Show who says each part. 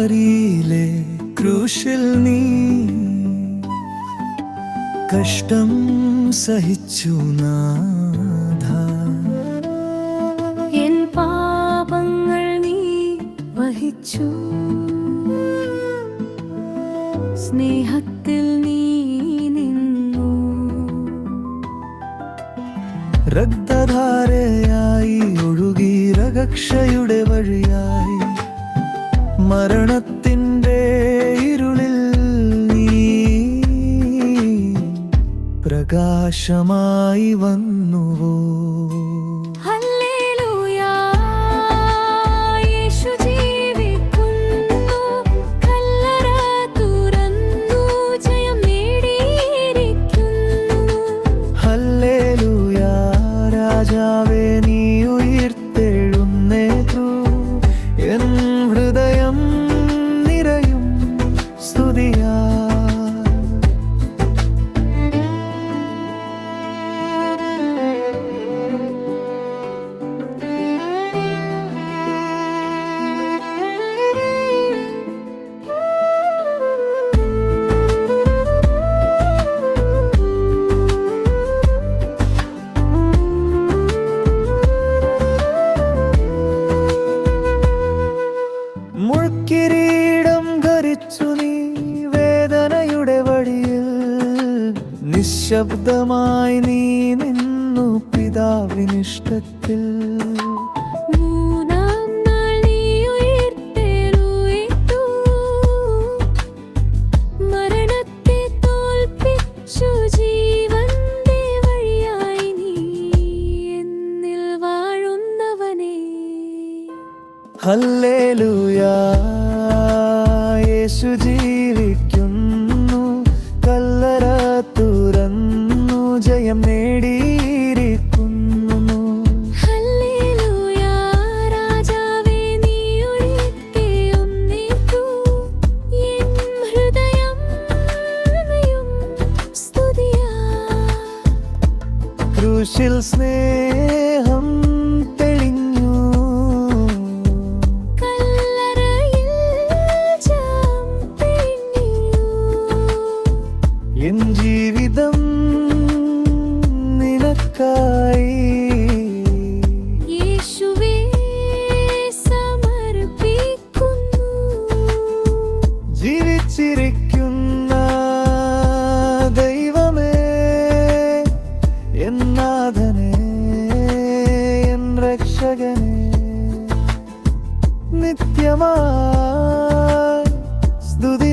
Speaker 1: കാൽവരിയിലെ ക്രൂശിൽ നീ കഷ്ടം സഹിച്ചു നാഥ.
Speaker 2: എൻ പാപങ്ങൾ നീ വഹിച്ചു, സ്നേഹത്തിൽ നീ നിന്നു.
Speaker 1: രക്തധാരയായി ഒഴുകി രക്ഷയുടെ വഴിയായി മരണത്തിൻ്റെ ഇരുളിൽ നീ പ്രകാശമായി വന്നുവോ. രാജാവേ നീ ഉയിർത്തെഴുന്നേറ്റു, എൻ ഹൃദയം നിറയും സ്തുതിയാ. മുൾക്കിരീടം ധരിച്ചു നീ വേദനയുടെ വഴിയിൽ, നിശബ്ദമായി നീ നിന്നു പിതാവിനിഷ്ടത്തിൽ.
Speaker 2: മൂന്നാം നാൾ നീ ഉയിർത്തെഴുന്നേറ്റു, മരണത്തെ തോൽപ്പിച്ചു ജീവന്റെ വഴിയായി നീ എന്നിൽ വാഴുന്നവനേ.
Speaker 1: ഹല്ലേലൂയാ, യേശു ജീവിക്കുന്നു, കല്ലറ തുറന്നു ജയം നേടിയിരിക്കുന്നു.
Speaker 2: ഹല്ലേലൂയാ, രാജാവേ നീ ഉയിർത്തെഴുന്നേറ്റു, എൻ ഹൃദയം നിറയും സ്തുതിയാ.
Speaker 1: ക്രൂശിൽ സ്നേഹം തെളിഞ്ഞു, എൻ ജീവിതം നിനക്കായി
Speaker 2: യേശുവേ സമർപ്പിക്കുന്നു.
Speaker 1: ജീവിച്ചിരിക്കുന്ന ദൈവമേ, എൻ നാഥനേ, എൻ രക്ഷകനേ, നിത്യമായി സ്തുതി